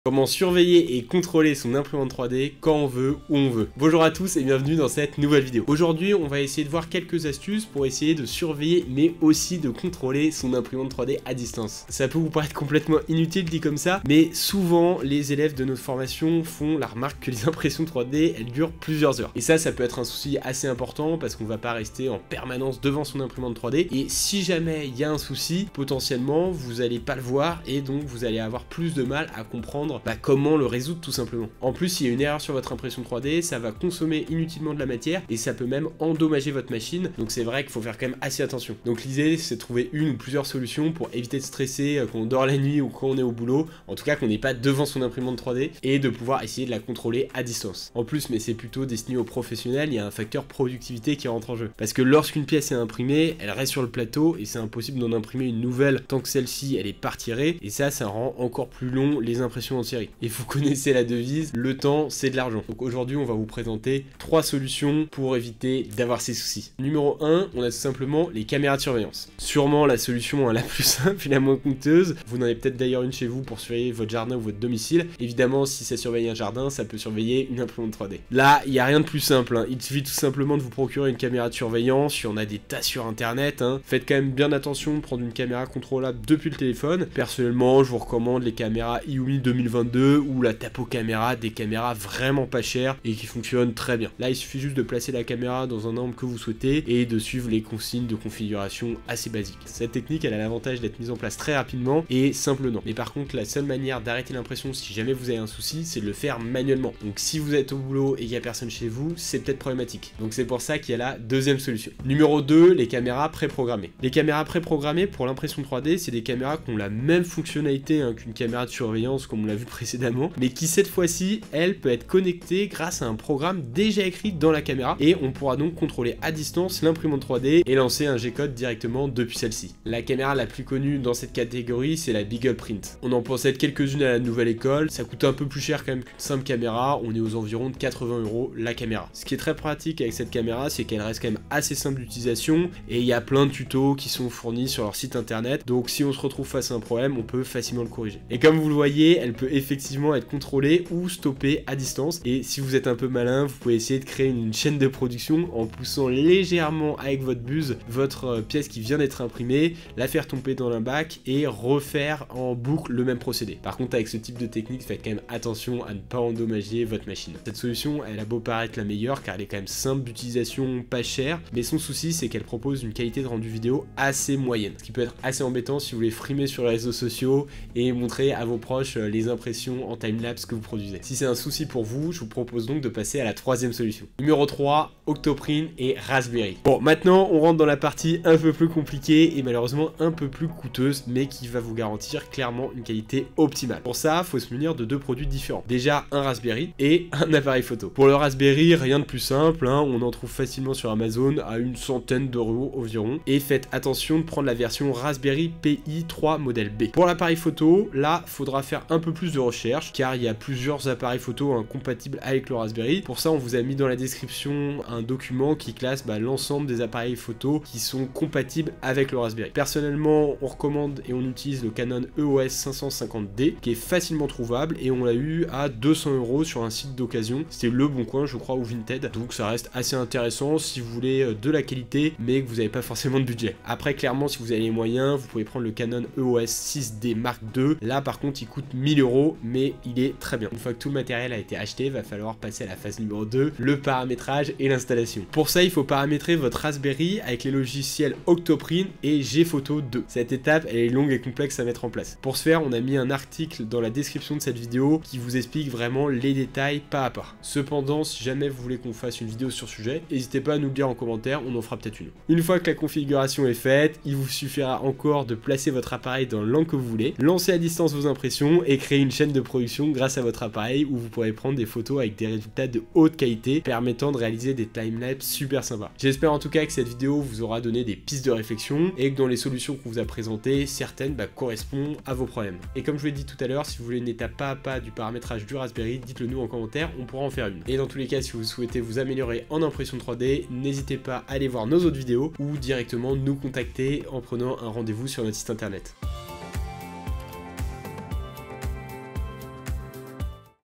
Comment surveiller et contrôler son imprimante 3D quand on veut, où on veut. Bonjour à tous et bienvenue dans cette nouvelle vidéo. Aujourd'hui, on va essayer de voir quelques astuces pour essayer de surveiller mais aussi de contrôler son imprimante 3D à distance. Ça peut vous paraître complètement inutile dit comme ça, mais souvent les élèves de notre formation font la remarque que les impressions 3D elles durent plusieurs heures. Et ça peut être un souci assez important parce qu'on va pas rester en permanence devant son imprimante 3D. Et si jamais il y a un souci, potentiellement vous allez pas le voir et donc vous allez avoir plus de mal à comprendre comment le résoudre tout simplement. En plus, s'il y a une erreur sur votre impression 3D, ça va consommer inutilement de la matière et ça peut même endommager votre machine. Donc c'est vrai qu'il faut faire quand même assez attention. Donc l'idée, c'est de trouver une ou plusieurs solutions pour éviter de stresser quand on dort la nuit ou quand on est au boulot. En tout cas, qu'on n'est pas devant son imprimante 3D et de pouvoir essayer de la contrôler à distance. En plus, mais c'est plutôt destiné aux professionnels, il y a un facteur productivité qui rentre en jeu. Parce que lorsqu'une pièce est imprimée, elle reste sur le plateau et c'est impossible d'en imprimer une nouvelle tant que celle-ci elle est pas retirée. Et ça rend encore plus long les impressions en série. Et vous connaissez la devise, le temps c'est de l'argent. Donc aujourd'hui on va vous présenter 3 solutions pour éviter d'avoir ces soucis. Numéro 1, on a tout simplement les caméras de surveillance. Sûrement la solution la plus simple et la moins coûteuse. Vous en avez peut-être d'ailleurs une chez vous pour surveiller votre jardin ou votre domicile. Évidemment si ça surveille un jardin, ça peut surveiller une imprimante 3D. Là, il n'y a rien de plus simple. Il suffit tout simplement de vous procurer une caméra de surveillance. Il y en a des tas sur internet. Faites quand même bien attention de prendre une caméra contrôlable depuis le téléphone. Personnellement, je vous recommande les caméras Iumi 2022 ou la Tapo caméra, des caméras vraiment pas chères et qui fonctionnent très bien. Là, il suffit juste de placer la caméra dans un angle que vous souhaitez et de suivre les consignes de configuration assez basiques. Cette technique, elle a l'avantage d'être mise en place très rapidement et simplement. Mais par contre, la seule manière d'arrêter l'impression si jamais vous avez un souci, c'est de le faire manuellement. Donc si vous êtes au boulot et qu'il n'y a personne chez vous, c'est peut-être problématique. Donc c'est pour ça qu'il y a la deuxième solution. Numéro 2, les caméras préprogrammées. Les caméras préprogrammées pour l'impression 3D, c'est des caméras qui ont la même fonctionnalité qu'une caméra de surveillance comme on l'a vu précédemment, mais qui cette fois-ci, elle peut être connectée grâce à un programme déjà écrit dans la caméra et on pourra donc contrôler à distance l'imprimante 3D et lancer un G-code directement depuis celle-ci. La caméra la plus connue dans cette catégorie, c'est la BeaglePrint. On en possède quelques-unes à la nouvelle école, ça coûte un peu plus cher quand même qu'une simple caméra, on est aux environs de 80 € la caméra. Ce qui est très pratique avec cette caméra, c'est qu'elle reste quand même assez simple d'utilisation et il y a plein de tutos qui sont fournis sur leur site internet, donc si on se retrouve face à un problème, on peut facilement le corriger. Et comme vous le voyez, elle peut effectivement être contrôlée ou stoppée à distance et si vous êtes un peu malin, vous pouvez essayer de créer une chaîne de production en poussant légèrement avec votre buse votre pièce qui vient d'être imprimée, la faire tomber dans un bac et refaire en boucle le même procédé. Par contre avec ce type de technique, faites quand même attention à ne pas endommager votre machine. Cette solution, elle a beau paraître la meilleure car elle est quand même simple d'utilisation, pas chère, mais son souci c'est qu'elle propose une qualité de rendu vidéo assez moyenne, ce qui peut être assez embêtant si vous voulez frimer sur les réseaux sociaux et montrer à vos proches les impressions en timelapse que vous produisez. Si c'est un souci pour vous, je vous propose donc de passer à la troisième solution. Numéro 3, Octoprint et Raspberry. Bon, maintenant on rentre dans la partie un peu plus compliquée et malheureusement un peu plus coûteuse, mais qui va vous garantir clairement une qualité optimale. Pour ça, il faut se munir de 2 produits différents. Déjà un Raspberry et un appareil photo. Pour le Raspberry, rien de plus simple, on en trouve facilement sur Amazon à une centaine d'euros environ. Et faites attention de prendre la version Raspberry Pi 3 modèle B. Pour l'appareil photo, là, faudra faire un peu plus de recherche car il y a plusieurs appareils photo compatibles avec le Raspberry. Pour ça, on vous a mis dans la description un document qui classe l'ensemble des appareils photo qui sont compatibles avec le Raspberry. Personnellement, on recommande et on utilise le Canon EOS 550D qui est facilement trouvable et on l'a eu à 200 € sur un site d'occasion. C'était Le Bon Coin, je crois, ou Vinted. Donc ça reste assez intéressant si vous voulez de la qualité mais que vous n'avez pas forcément de budget. Après, clairement, si vous avez les moyens, vous pouvez prendre le Canon EOS 6D Mark II. Là, par contre, il coûte 1000 €, mais il est très bien. Une fois que tout le matériel a été acheté, il va falloir passer à la phase numéro 2, le paramétrage et l'installation. Pour ça, il faut paramétrer votre Raspberry avec les logiciels Octoprint et Gphoto 2. Cette étape, elle est longue et complexe à mettre en place. Pour ce faire, on a mis un article dans la description de cette vidéo qui vous explique vraiment les détails pas à pas. Cependant, si jamais vous voulez qu'on fasse une vidéo sur ce sujet, n'hésitez pas à nous le dire en commentaire, on en fera peut-être une. Une fois que la configuration est faite, il vous suffira encore de placer votre appareil dans l'angle que vous voulez, lancer à distance vos impressions et créer une chaîne de production grâce à votre appareil où vous pourrez prendre des photos avec des résultats de haute qualité permettant de réaliser des timelapses super sympas. J'espère en tout cas que cette vidéo vous aura donné des pistes de réflexion et que dans les solutions qu'on vous a présentées, certaines correspondent à vos problèmes. Et comme je vous l'ai dit tout à l'heure, si vous voulez une étape pas à pas du paramétrage du Raspberry, dites-le nous en commentaire, on pourra en faire une. Et dans tous les cas, si vous souhaitez vous améliorer en impression 3D, n'hésitez pas à aller voir nos autres vidéos ou directement nous contacter en prenant un rendez-vous sur notre site internet.